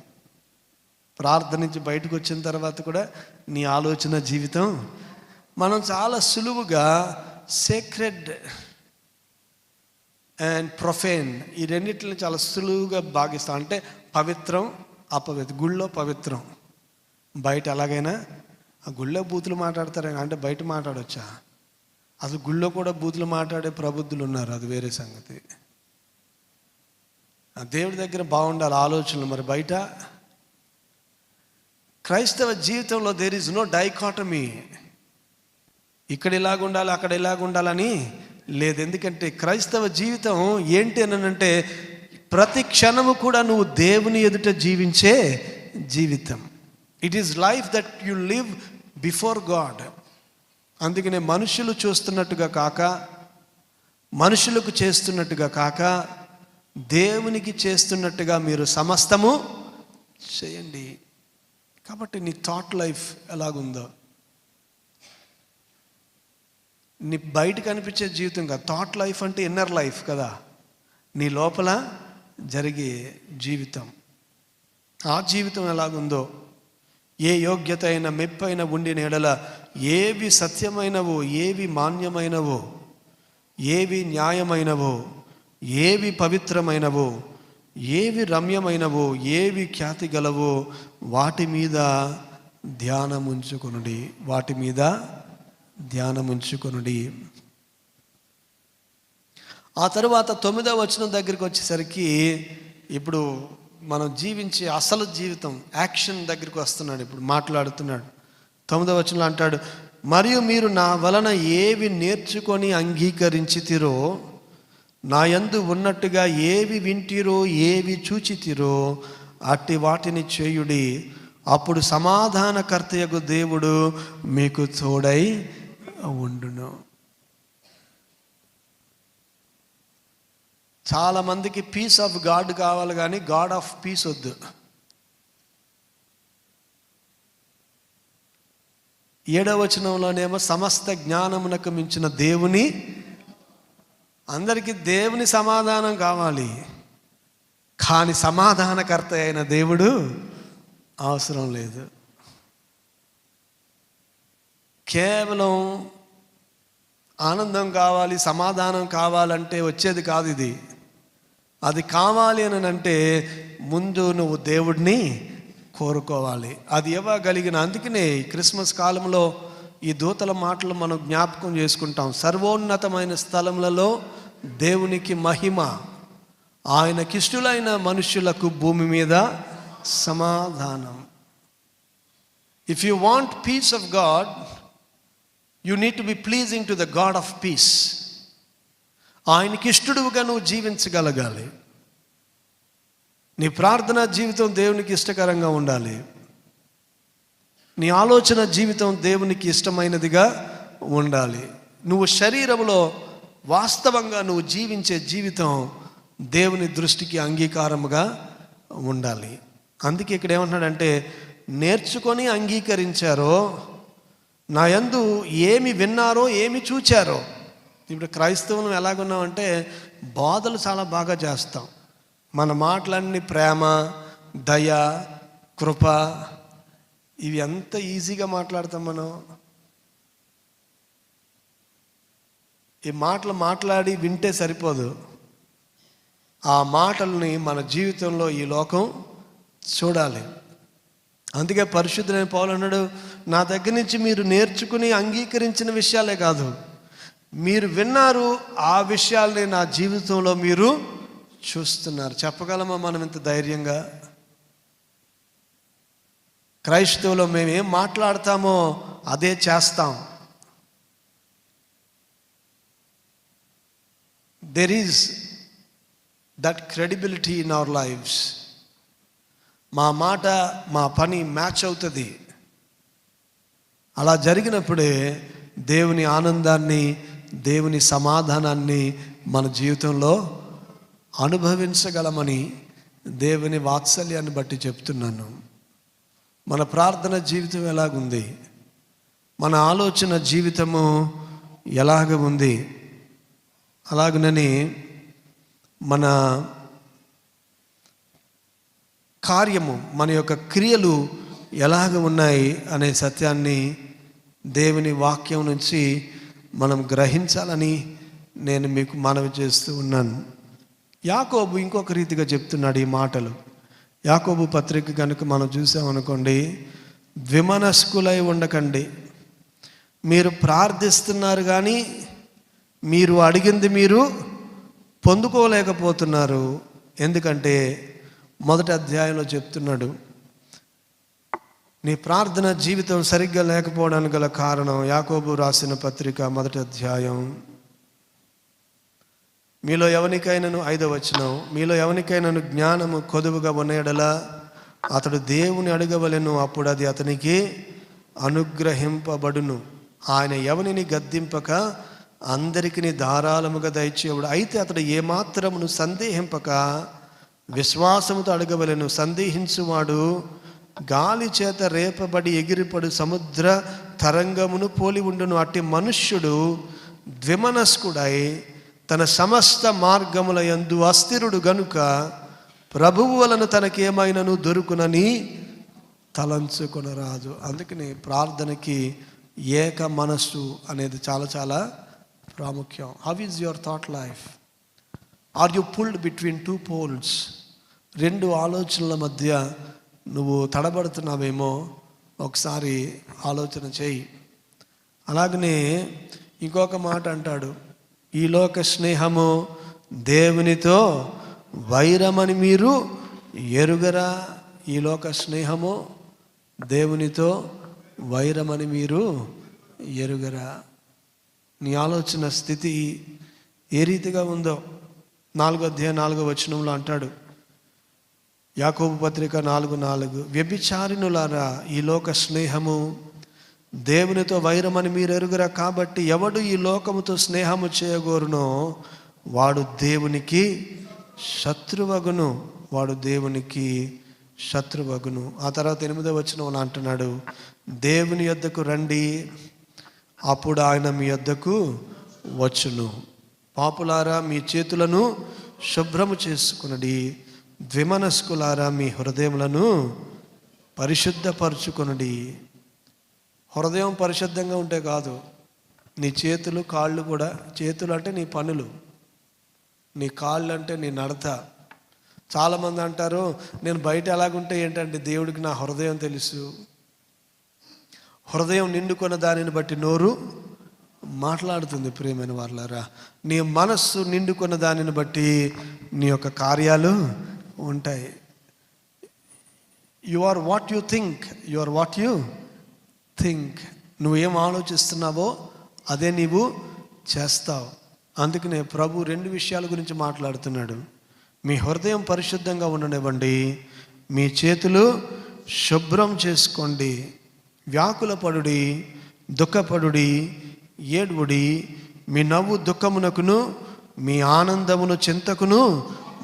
ప్రార్థన నుంచి బయటకు వచ్చిన తర్వాత కూడా నీ ఆలోచన జీవితం. మనం చాలా సులువుగా సేక్రెడ్ అండ్ ప్రొఫేన్ ఈ రెండింటిని చాలా సులువుగా భాగిస్తాం. అంటే పవిత్రం, అపవిత్రం. గుళ్ళో పవిత్రం, బయట ఎలాగైనా. ఆ గుళ్ళో బూతులు మాట్లాడతారు అంటే బయట మాట్లాడవచ్చా? అసలు గుళ్ళో కూడా బూతులు మాట్లాడే ప్రబుద్ధులు ఉన్నారు, అది వేరే సంగతి. ఆ దేవుడి దగ్గర బాగుండాలి ఆలోచనలు, మరి బయట. క్రైస్తవ జీవితంలో దేర్ ఈజ్ నో డైకాటమీ. ఇక్కడ ఇలాగ ఉండాలి, అక్కడ ఇలాగ ఉండాలని లేదు. ఎందుకంటే క్రైస్తవ జీవితం ఏంటి అని అంటే ప్రతి క్షణము కూడా నువ్వు దేవుని ఎదుట జీవించే జీవితం. It is life that you live before God. అందుకనే మనుషులు చూస్తున్నట్టుగా కాక, మనుషులకు చేస్తున్నట్టుగా కాక, దేవునికి చేస్తున్నట్టుగా మీరు సమస్తము చేయండి. కాబట్టి నీ థాట్ లైఫ్ ఎలాగుందో, నీ బయట కనిపించే జీవితం కాదు. థాట్ లైఫ్ అంటే ఇన్నర్ లైఫ్ కదా, నీ లోపల జరిగే జీవితం. ఆ జీవితం ఎలాగుందో, ఏ యోగ్యత అయినా మెప్పైన ఉండిన ఎడల, ఏవి సత్యమైనవో, ఏవి మాన్యమైనవో, ఏవి న్యాయమైనవో, ఏవి పవిత్రమైనవో, ఏవి రమ్యమైనవో, ఏవి ఖ్యాతి గలవో వాటి మీద ధ్యానముంచుకొనుడి. వాటి మీద ధ్యానముంచుకొనుడి. ఆ తరువాత 9వ వచనం దగ్గరికి వచ్చేసరికి ఇప్పుడు మనం జీవించే అసలు జీవితం యాక్షన్ దగ్గరికి వస్తున్నాడు. ఇప్పుడు మాట్లాడుతున్నాడు. 9వ వచనంలో అంటాడు, మరియు మీరు నా వలన ఏవి నేర్చుకొని అంగీకరించితిరో, నా యందు ఉన్నట్టుగా ఏవి వింటిరో ఏవి చూచితిరో అట్టి వాటిని చేయుడి, అప్పుడు సమాధానకర్తయగు దేవుడు మీకు తోడై ఉండును. చాలామందికి పీస్ ఆఫ్ గాడ్ కావాలి, కానీ గాడ్ ఆఫ్ పీస్ వద్దు. 7వ వచనంలోనేమో సమస్త జ్ఞానమునకు మించిన దేవుని, అందరికీ దేవుని సమాధానం కావాలి, కానీ సమాధానకర్త అయిన దేవుడు అవసరం లేదు. కేవలం ఆనందం కావాలి, సమాధానం కావాలంటే వచ్చేది కాదు ఇది. అది కావాలి అని అంటే ముందు నువ్వు దేవుడిని కోరుకోవాలి. అది ఇవ్వగలిగిన, అందుకనే క్రిస్మస్ కాలంలో ఈ దూతల మాటలు మనం జ్ఞాపకం చేసుకుంటాం. సర్వోన్నతమైన స్థలములలో దేవునికి మహిమ, ఆయనకిష్టులైన మనుష్యులకు భూమి మీద సమాధానం. If you want peace of God, you need to be pleasing to the God of peace. ఆయనకిష్టుడుగా నువ్వు జీవించగలగాలి. నీ ప్రార్థనా జీవితం దేవునికి ఇష్టకరంగా ఉండాలి. నీ ఆలోచన జీవితం దేవునికి ఇష్టమైనదిగా ఉండాలి. నువ్వు శరీరంలో వాస్తవంగా నువ్వు జీవించే జీవితం దేవుని దృష్టికి అంగీకారముగా ఉండాలి. అందుకే ఇక్కడ ఏమంటున్నాడంటే, నేర్చుకొని అంగీకరించారో, నా యందు ఏమి విన్నారో ఏమి చూచారో. ఇప్పుడు క్రైస్తవులు ఎలాగున్నామంటే బోధలు చాలా బాగా చేస్తాం. మన మాటలన్నీ ప్రేమ, దయ, కృప, ఇవి ఎంత ఈజీగా మాట్లాడతాం మనం. ఈ మాటలు మాట్లాడి వింటే సరిపోదు, ఆ మాటల్ని మన జీవితంలో ఈ లోకం చూడాలి. అందుకే పరిశుద్ధులైన పౌలు అన్నాడు, నా దగ్గర నుంచి మీరు నేర్చుకుని అంగీకరించిన విషయాలే కాదు, మీరు విన్నారు, ఆ విషయాల్ని నా జీవితంలో మీరు చూస్తున్నారు. చెప్పగలమా మనం ఇంత ధైర్యంగా? క్రైస్తవులో మేము ఏం మాట్లాడతామో అదే చేస్తాం. There is that credibility in our lives. మా మాట మా పని మ్యాచ్ అవుతుంది. అలా జరిగినప్పుడే దేవుని ఆనందాన్ని, దేవుని సమాధానాన్ని మన జీవితంలో అనుభవించగలమని దేవుని వాత్సల్యాన్ని బట్టి చెప్తున్నాను. మన ప్రార్థన జీవితం ఎలాగుంది? మన ఆలోచన జీవితము ఎలాగ ఉంది? అలాగనని మన కార్యము, మన యొక్క క్రియలు ఎలాగ ఉన్నాయి అనే సత్యాన్ని దేవుని వాక్యం నుంచి మనం గ్రహించాలని నేను మీకు మనవి చేస్తూ ఉన్నాను. యాకోబు ఇంకొక రీతిగా చెప్తున్నాడు ఈ మాటలు. యాకోబు పత్రిక కనుక మనం చూసామనుకోండి, ద్విమనస్కులై ఉండకండి. మీరు ప్రార్థిస్తున్నారు కానీ మీరు అడిగింది మీరు పొందుకోలేకపోతున్నారు. ఎందుకంటే 1వ అధ్యాయంలో చెప్తున్నాడు, నీ ప్రార్థన జీవితం సరిగ్గా లేకపోవడానికి గల కారణం, యాకోబు రాసిన పత్రిక 1వ అధ్యాయం, మీలో ఎవరికైనాను 5వ వచనం, మీలో ఎవరికైనాను జ్ఞానము కొదువుగా ఉన్న యెడల అతడు దేవుని అడగవలెను, అప్పుడు అది అతనికి అనుగ్రహింపబడును. ఆయన ఎవనిని గద్దింపక అందరికీ ధారాళముగా దయచేయుడు. అయితే అతడు ఏమాత్రమును సందేహింపక విశ్వాసముతో అడగవలెను. సందేహించువాడు గాలి చేత రేపబడి ఎగిరిపడు సముద్ర తరంగమును పోలి ఉండును. అట్టి మనుష్యుడు ద్విమనస్కుడై తన సమస్త మార్గముల యందు అస్థిరుడు గనుక ప్రభువు వలన తనకేమైనను దొరుకునని తలంచుకొనరాదు. అందుకని ప్రార్థనకి ఏక మనస్సు అనేది చాలా చాలా ప్రాముఖ్యం. How is your thought life? Are you pulled between 2 poles? 2 ఆలోచనల మధ్య నువ్వు తడబడుతున్నావేమో ఒకసారి ఆలోచన చేయి. అలాగనే ఇంకొక మాట అంటాడు, ఈ లోక స్నేహము దేవునితో వైరమని మీరు ఎరుగరా? ఈ లోక స్నేహము దేవునితో వైరమని మీరు ఎరుగరా. నీ ఆలోచన స్థితి ఏ రీతిగా ఉందో 4వ అధ్యాయం 4వ వచనంలో అంటాడు, యాకోబు పత్రిక 4:4, వ్యభిచారిణులారా, ఈ లోక స్నేహము దేవునితో వైరమని మీరు ఎరుగరా. కాబట్టి ఎవడు ఈ లోకముతో స్నేహము చేయగోరునో వాడు దేవునికి శత్రువగును, వాడు దేవునికి శత్రువగును. ఆ తర్వాత 8వ వచనంలో అంటున్నాడు, దేవుని యొద్దకు రండి, అప్పుడు ఆయన మీ యొద్దకు వచ్చును. పాపులారా, మీ చేతులను శుభ్రము చేసుకునడి, ద్విమనస్కులారా, మీ హృదయములను పరిశుద్ధపరచుకొనడి. హృదయం పరిశుద్ధంగా ఉంటే కాదు, నీ చేతులు కాళ్ళు కూడా. చేతులు అంటే నీ పనులు, నీ కాళ్ళు అంటే నీ నడత. చాలామంది అంటారు, నేను బయట ఎలాగుంటే ఏంటంటే దేవుడికి నా హృదయం తెలుసు. హృదయం నిండుకున్న దానిని బట్టి నోరు మాట్లాడుతుంది. ప్రియమైన వాళ్ళారా, నీ మనస్సు నిండుకున్న దానిని బట్టి నీ యొక్క కార్యాలు ఉంటాయి. You are what you think, you are what you think. నువ్వేం ఆలోచిస్తున్నావో అదే నీవు చేస్తావు. అందుకనే ప్రభు 2 విషయాల గురించి మాట్లాడుతున్నాడు. మీ హృదయం పరిశుద్ధంగా ఉండనివ్వండి, మీ చేతులు శుభ్రం చేసుకోండి, వ్యాకులపడుడి, దుఃఖపడుడి, ఏడ్వుడి, మీ నవ్వు దుఃఖమునకును మీ ఆనందమును చింతకును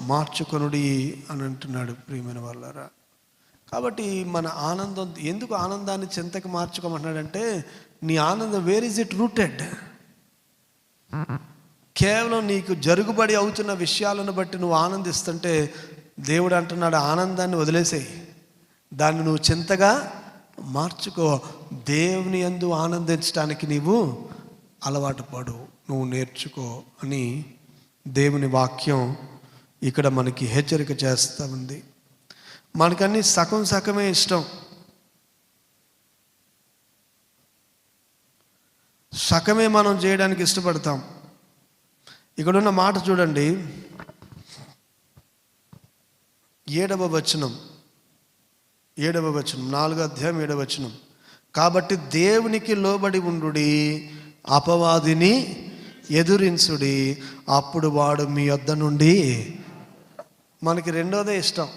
మార్చుకొనుడి అని అంటున్నాడు. ప్రియమైన వాళ్ళారా, కాబట్టి మన ఆనందం, ఎందుకు ఆనందాన్ని చింతకు మార్చుకోమంటున్నాడంటే, నీ ఆనందం వేర్ ఈజ్ ఇట్ రూటెడ్? కేవలం నీకు జరుగుబడి అవుతున్న విషయాలను బట్టి నువ్వు ఆనందిస్తుంటే దేవుడు అంటున్నాడు, ఆనందాన్ని వదిలేసేయి, దాన్ని నువ్వు చింతగా మార్చుకో. దేవుని యందు ఆనందించడానికి నీవు అలవాటు పడు, నువ్వు నేర్చుకో అని దేవుని వాక్యం ఇక్కడ మనకి హెచ్చరిక చేస్తూ ఉంది. మనకన్నీ సగం సగమే ఇష్టం. సగమే మనం చేయడానికి ఇష్టపడతాం. ఇక్కడున్న మాట చూడండి, 7వ వచనం, 4వ అధ్యాయం 7వ వచనం. కాబట్టి దేవునికి లోబడి ఉండుడి, అపవాదిని ఎదురించుడి, అప్పుడు వాడు మీ యొద్ద నుండి. మనకి రెండోదే ఇష్టం.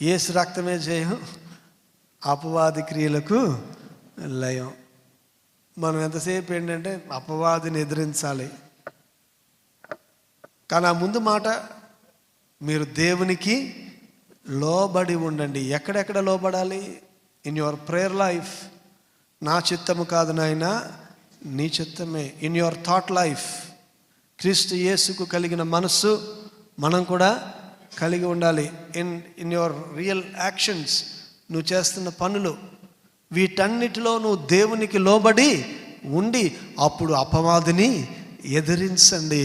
యేసు రక్తమే జయం, అపవాది క్రియలకు లయం. మనం ఎంతసేపు ఏంటంటే అపవాదిని ఎదిరించాలి. కానీ ఆ ముందు మాట, మీరు దేవునికి లోబడి ఉండండి. ఎక్కడెక్కడ లోబడాలి? ఇన్ యువర్ ప్రేయర్ లైఫ్, నా చిత్తము కాదు నాయనా నీ చిత్తమే. ఇన్ యువర్ థాట్ లైఫ్, క్రీస్తు యేసుకు కలిగిన మనస్సు మనం కూడా కలిగి ఉండాలి. ఇన్ యువర్ రియల్ యాక్షన్స్, నువ్వు చేస్తున్న పనులు, వీటన్నిటిలో నువ్వు దేవునికి లోబడి ఉండి అప్పుడు అపవాదిని ఎదిరించండి,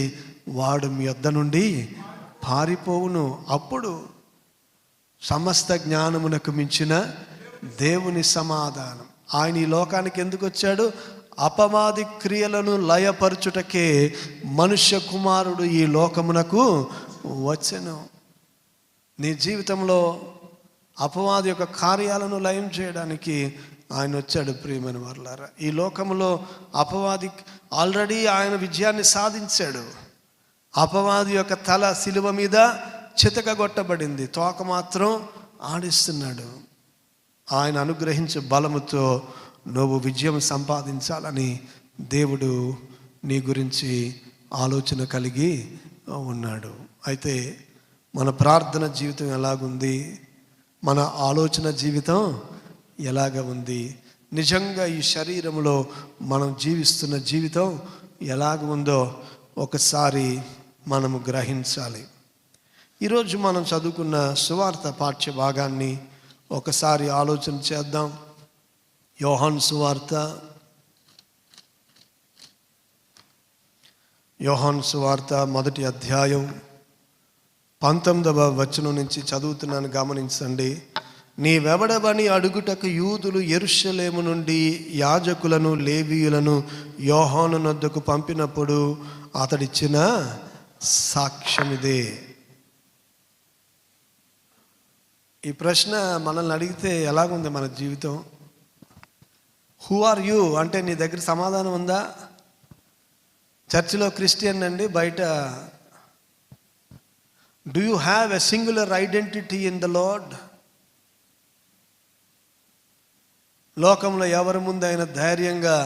వాడు మీ యొద్ద నుండి పారిపోవును. అప్పుడు సమస్త జ్ఞానమునకు మించిన దేవుని సమాధానం. ఆయన ఈ లోకానికి ఎందుకు వచ్చాడు? అపవాది క్రియలను లయపరచుటకే మనుష్య కుమారుడు ఈ లోకమునకు వచ్చెను. నీ జీవితంలో అపవాది యొక్క కార్యాలను లయం చేయడానికి ఆయన వచ్చాడు. ప్రియమైన వారలారా, ఈ లోకంలో అపవాది ఆల్రెడీ ఆయన విజయాన్ని సాధించాడు. అపవాది యొక్క తల శిలువ మీద చితకగొట్టబడింది, తోక మాత్రం ఆడిస్తున్నాడు. ఆయన అనుగ్రహించే బలముతో నువ్వు విజయం సంపాదించాలని దేవుడు నీ గురించి ఆలోచన కలిగి ఉన్నాడు. అయితే మన ప్రార్థన జీవితం ఎలాగుంది? మన ఆలోచన జీవితం ఎలాగ ఉంది? నిజంగా ఈ శరీరంలో మనం జీవిస్తున్న జీవితం ఎలాగ ఉందో ఒకసారి మనము గ్రహించాలి. ఈరోజు మనం చదువుకున్న సువార్త పాఠ్య భాగాన్ని ఒకసారి ఆలోచన చేద్దాం. యోహాను సువార్త 1వ అధ్యాయం 19వ వచనం నుంచి చదువుతున్నాను, గమనించండి. నీవెవడవని అడుగుటకు యూదులు యెరూషలేము నుండి యాజకులను లేవీయులను యోహాను నొద్దకు పంపినప్పుడు అతడిచ్చిన సాక్ష్యమిదే. ఈ ప్రశ్న మనల్ని అడిగితే ఎలాగుంది మన జీవితం? హూ ఆర్ యూ అంటే నీ దగ్గర సమాధానం ఉందా? చర్చిలో క్రిస్టియన్ అండి, బయట do you have a singular identity in the lord? లోకంలో ఎవరి ముందైనా ధైర్యంగా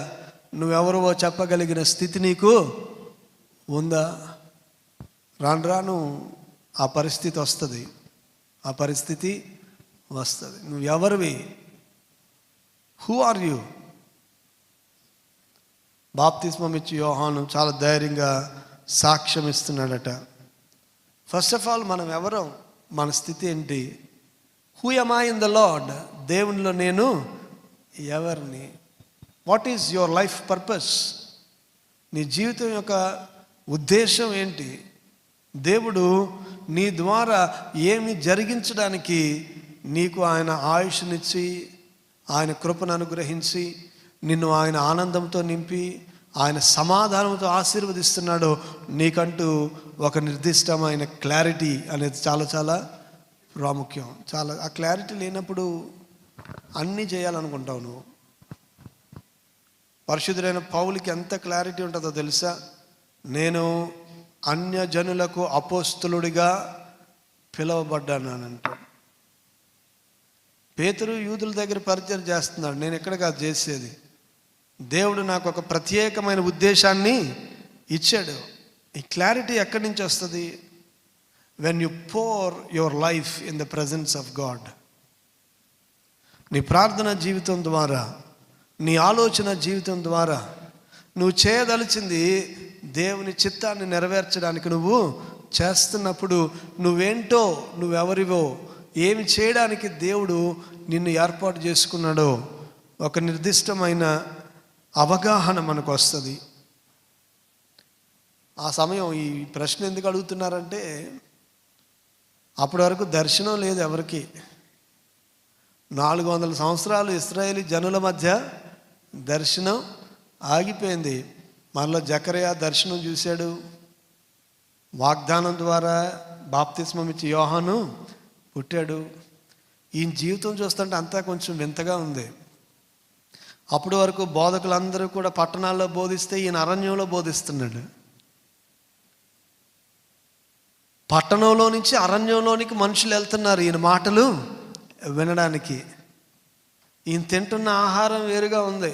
నువ్వెవరో చెప్పగలిగిన స్థితి నీకు ఉందా? రాను రాను ఆ పరిస్థితి వస్తుంది. నువ్వు ఎవరివి? Who are you? బాప్తిస్మం ఇచ్చి యోహాను చాలా ధైర్యంగా సాక్ష్యం ఇస్తున్నాడట. ఫస్ట్ ఆఫ్ ఆల్ మనం ఎవరో, మన స్థితి ఏంటి? Who am I in the lord? దేవునిలో నేను ఎవరిని? What is your life purpose? నీ జీవితం యొక్క ఉద్దేశం ఏంటి? దేవుడు నీ ద్వారా ఏమి జరిగించడానికి నీకు ఆయన ఆయుష్నిచ్చి, ఆయన కృపను అనుగ్రహించి, నిన్ను ఆయన ఆనందంతో నింపి, ఆయన సమాధానంతో ఆశీర్వదిస్తున్నాడు. నీకంటూ ఒక నిర్దిష్టమైన క్లారిటీ అనేది చాలా చాలా ప్రాముఖ్యం. ఆ క్లారిటీ లేనప్పుడు అన్నీ చేయాలనుకుంటావు నువ్వు. పరిశుద్ధుడైన పౌలుకి ఎంత క్లారిటీ ఉంటుందో తెలుసా? నేను అన్యజనులకు అపోస్తలుడిగా పిలువబడ్డానంట. పేతురు యూదుల దగ్గర పరిచయం చేస్తున్నాడు. నేను ఎక్కడ కాదు చేసేది, దేవుడు నాకు ఒక ప్రత్యేకమైన ఉద్దేశాన్ని ఇచ్చాడు. ఈ క్లారిటీ ఎక్కడి నుంచి వస్తుంది? When you pour your life in the presence of God. నీ ప్రార్థన జీవితం ద్వారా, నీ ఆలోచన జీవితం ద్వారా నువ్వు చేయదలిచింది దేవుని చిత్తాన్ని నెరవేర్చడానికి నువ్వు చేస్తున్నప్పుడు నువ్వేంటో, నువ్వెవరివో, ఏమి చేయడానికి దేవుడు నిన్ను ఏర్పాటు చేసుకున్నాడో ఒక నిర్దిష్టమైన అవగాహన మనకు వస్తుంది. ఆ సమయం ఈ ప్రశ్న ఎందుకు అడుగుతున్నారంటే, అప్పటి వరకు దర్శనం లేదు ఎవరికి. 400 సంవత్సరాలు ఇశ్రాయేలీ జనుల మధ్య దర్శనం ఆగిపోయింది. మనలో జకరియా దర్శనం చూశాడు. వాగ్దానం ద్వారా బాప్తిస్మం ఇచ్చి యోహాను పుట్టాడు. ఈయన జీవితం చూస్తుంటే అంతా కొంచెం వింతగా ఉంది. అప్పటి వరకు బోధకులందరూ కూడా పట్టణాల్లో బోధిస్తే ఈయన అరణ్యంలో బోధిస్తున్నాడు. పట్టణంలో నుంచి అరణ్యంలోనికి మనుషులు వెళ్తున్నారు ఈయన మాటలు వినడానికి. ఈయన తింటున్న ఆహారం వేరుగా ఉంది.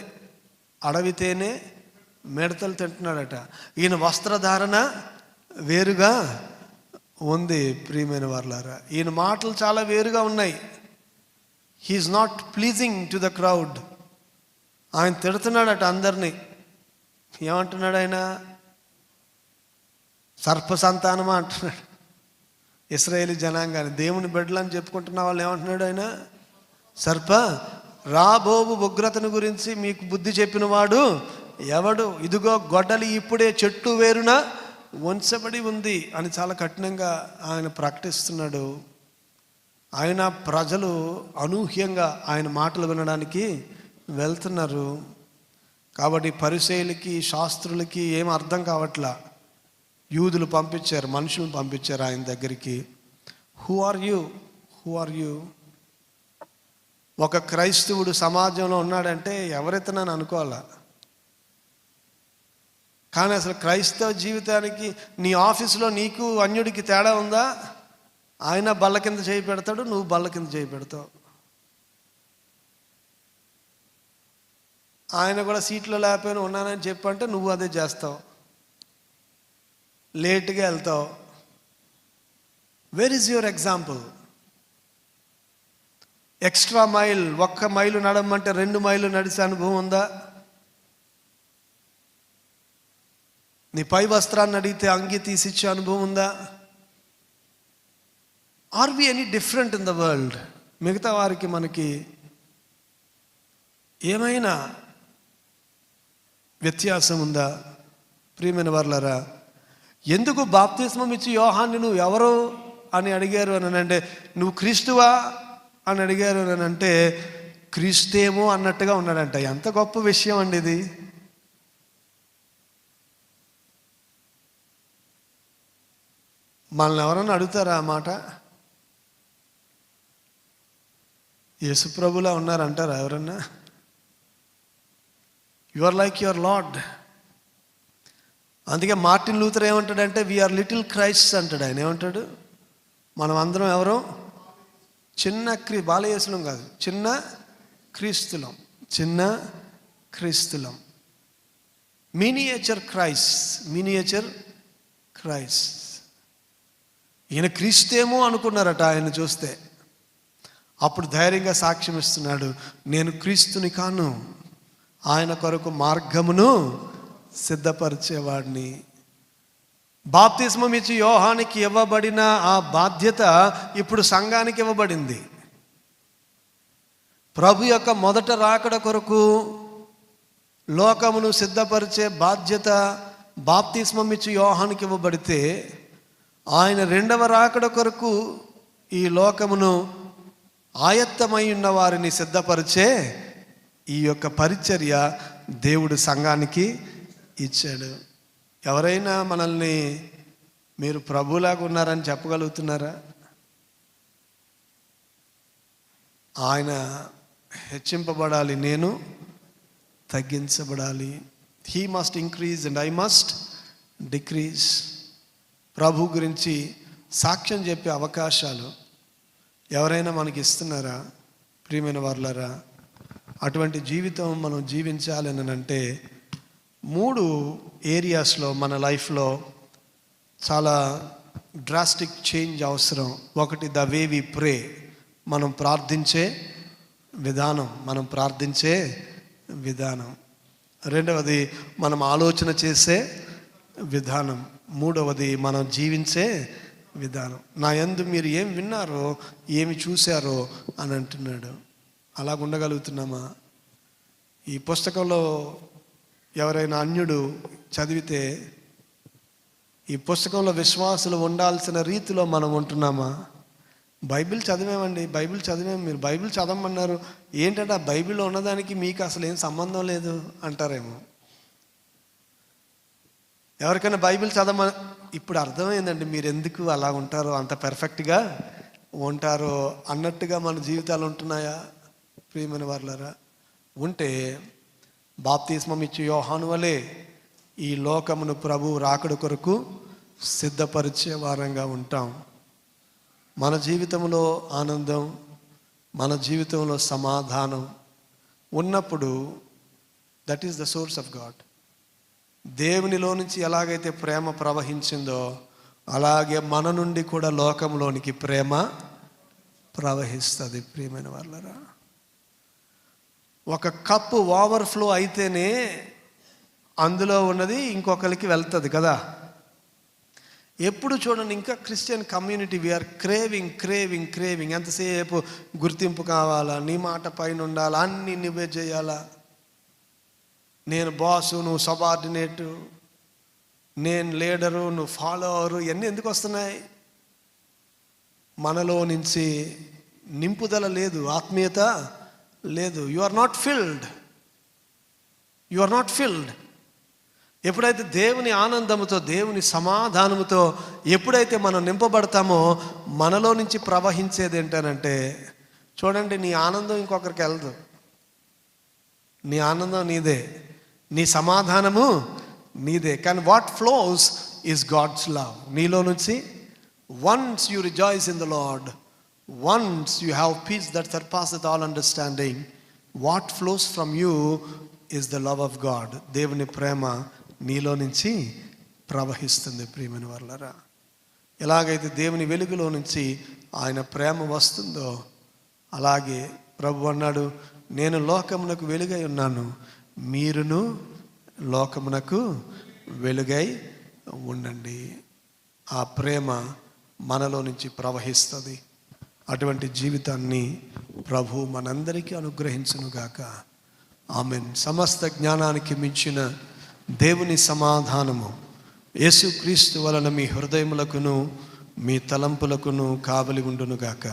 అడవి తేనె మిడతలు తింటున్నాడట. ఈయన వస్త్రధారణ వేరుగా ఉంది. ప్రియమైన వారలారా, ఈయన మాటలు చాలా వేరుగా ఉన్నాయి. He's not pleasing to the crowd. ఆయన తిడుతున్నాడట అందరినీ. ఏమంటున్నాడు ఆయన? సర్ప సంతానమా అంటున్నాడు. ఇశ్రాయేలీ జనాంగాన్ని, దేవుని బిడ్డలని చెప్పుకుంటున్న వాళ్ళు ఏమంటున్నాడు ఆయన? రాబోవు ఉగ్రతను గురించి మీకు బుద్ధి చెప్పిన వాడు ఎవడు? ఇదిగో గొడ్డలి ఇప్పుడే చెట్టు వేరున ఉంచబడి ఉంది అని చాలా కఠినంగా ఆయన ప్రకటిస్తున్నాడు. ఆయన ప్రజలు అనూహ్యంగా ఆయన మాటలు వినడానికి వెళ్తున్నారు. కాబట్టి పరిసయ్యులకి, శాస్త్రులకి ఏం అర్థం కావట్లా. యూదులు పంపించారు, మనుషులను పంపించారు ఆయన దగ్గరికి. Who are you? ఒక క్రైస్తవుడు సమాజంలో ఉన్నాడంటే ఎవరెత్తనని అనుకోవాలా. కానీ అసలు క్రైస్తవ జీవితానికి నీ ఆఫీసులో నీకు అన్యుడికి తేడా ఉందా? ఆయన బల్ల కింద చేయి పెడతాడు, నువ్వు బల్ల కింద చేయి పెడతావు. ఆయన కూడా సీట్లో లేకపోయినా ఉన్నానని చెప్పంటే నువ్వు అదే చేస్తావు. లేట్గా వెళ్తావు. Where is your example? Extra mile, 1 మైలు నడమంటే 2 మైళ్ళు నడిచే అనుభవం ఉందా? నీ పై వస్త్రాన్ని అడిగితే అంగి తీసిచ్చే అనుభవం ఉందా? Are we any different in the world? మిగతా వారికి మనకి ఏమైనా వ్యత్యాసం ఉందా? ప్రియమైన వారలారా, ఎందుకు బాప్తిస్మం ఇచ్చి యోహాన్ని నువ్వు ఎవరు అని అడిగారు అని అంటే, నువ్వు క్రీస్తువా అని అడిగారు అని అంటే, క్రీస్తేమో అన్నట్టుగా ఉన్నాడంట. ఎంత గొప్ప విషయం అండి ఇది. మనల్ని ఎవరన్నా అడుగుతారా ఆ మాట? యేసుప్రభులా ఉన్నారంటారా ఎవరన్నా? You are like your lord. అందుకే మార్టిన్ లూథర్ ఏమంటాడంటే వీఆర్ లిటిల్ క్రైస్ట్ అంటాడు. ఆయన ఏమంటాడు, మనం అందరం ఎవరు చిన్న బాలయేసులం కాదు, చిన్న క్రీస్తులం, చిన్న క్రీస్తులం. Miniature Christ. ఈయన క్రీస్తేమో అనుకున్నారట ఆయన చూస్తే. అప్పుడు ధైర్యంగా సాక్ష్యం ఇస్తున్నాడు, నేను క్రీస్తుని కాను, ఆయన కొరకు మార్గమును సిద్ధపరిచేవాడిని. బాప్తిస్మం ఇచ్చి యోహానికి ఇవ్వబడిన ఆ బాధ్యత ఇప్పుడు సంఘానికి ఇవ్వబడింది. ప్రభు యొక్క మొదట రాకడ కొరకు లోకమును సిద్ధపరిచే బాధ్యత బాప్తిస్మం ఇచ్చి యోహానికి ఇవ్వబడితే, ఆయన రెండవ రాకడ కొరకు ఈ లోకమును ఆయత్తమై ఉన్న వారిని సిద్ధపరిచే ఈ యొక్క పరిచర్య దేవుడు సంఘానికి ఇచ్చాడు. ఎవరైనా మనల్ని మీరు ప్రభులాగా ఉన్నారని చెప్పగలుగుతున్నారా? ఆయన హెచ్చింపబడాలి, నేను తగ్గించబడాలి. He must increase and I must decrease. ప్రభు గురించి సాక్ష్యం చెప్పే అవకాశాలు ఎవరైనా మనకి ఇస్తున్నారా? ప్రియమైన వారులారా, అటువంటి జీవితం మనం జీవించాలని అంటే 3 ఏరియాస్లో మన లైఫ్లో చాలా డ్రాస్టిక్ చేంజ్ అవసరం. ఒకటి, ద వే వి ప్రే, మనం ప్రార్థించే విధానం. రెండవది, మనం ఆలోచన చేసే విధానం. మూడవది, మనం జీవించే విధానం. నా యందు మీరు ఏం విన్నారో, ఏమి చూశారో అని అంటున్నాడు. అలాగ ఉండగలుగుతున్నామా? ఈ పుస్తకంలో ఎవరైనా అన్యుడు చదివితే, ఈ పుస్తకంలో విశ్వాసులు ఉండాల్సిన రీతిలో మనం ఉంటున్నామా? బైబిల్ చదివామండి, మీరు బైబిల్ చదవమన్నారు, ఏంటంటే ఆ బైబిల్లో ఉన్నదానికి మీకు అసలు ఏం సంబంధం లేదు అంటారేమో. ఎవరికైనా బైబిల్ చదవమని ఇప్పుడు అర్థమైందండి మీరు ఎందుకు అలా ఉంటారో, అంత పర్ఫెక్ట్గా ఉంటారో అన్నట్టుగా మన జీవితాలు ఉంటున్నాయా? ప్రియమైన వారులారా, ఉంటే బాప్తిస్మం ఇచ్చి యోహాను వలె ఈ లోకమును ప్రభు రాకడ కొరకు సిద్ధపరిచే వారంగా ఉంటాం. మన జీవితంలో ఆనందం, మన జీవితంలో సమాధానం ఉన్నప్పుడు that is the source of God. దేవునిలో నుంచి ఎలాగైతే ప్రేమ ప్రవహించిందో అలాగే మన నుండి కూడా లోకంలోనికి ప్రేమ ప్రవహిస్తుంది. ప్రియమైన వాళ్ళరా, ఒక కప్పు ఓవర్ఫ్లో అయితేనే అందులో ఉన్నది ఇంకొకరికి వెళ్తుంది కదా. ఎప్పుడు చూడండి, ఇంకా క్రిస్టియన్ కమ్యూనిటీ వీఆర్ క్రేవింగ్. ఎంతసేపు గుర్తింపు కావాలా, నీ మాట పైన ఉండాలా, అన్నీ నువ్వే చేయాలా, నేను బాసు, నువ్వు సబార్డినేటు, నేను లీడరు, నువ్వు ఫాలోవరు. ఇవన్నీ ఎందుకు వస్తున్నాయి? మనలో నుంచి నింపుదల లేదు, ఆత్మీయత లేదు. You are not filled. ఎప్పుడైతే దేవుని ఆనందముతో, దేవుని సమాధానముతో ఎప్పుడైతే మనం నింపబడతామో మనలో నుంచి ప్రవహించేది ఏంటనంటే, చూడండి, నీ ఆనందం ఇంకొకరికి వెళ్ళదు. నీ ఆనందం నీదే, నీ సమాధానము నీదే. కానీ what flows is God's love. నీలో నుంచి once you rejoice in the Lord, once you have peace that surpasseth all understanding, what flows from you is the love of God. దేవుని ప్రేమ నీలో నుంచి ప్రవహిస్తుంది. ప్రియమైన వాళ్ళరా, ఎలాగైతే దేవుని వెలుగులో నుంచి ఆయన ప్రేమ వస్తుందో అలాగే ప్రభు అన్నాడు, నేను లోకమునకు వెలుగై ఉన్నాను, మీరును లోకమునకు వెలుగై ఉండండి. ఆ ప్రేమ మనలో నుంచి ప్రవహిస్తుంది. అటువంటి జీవితాన్ని ప్రభు మనందరికీ అనుగ్రహించునుగాక. ఆమేన్. సమస్త జ్ఞానానికి మించిన దేవుని సమాధానము యేసుక్రీస్తు వలన మీ హృదయములకును మీ తలంపులకును కావలి ఉండునుగాక.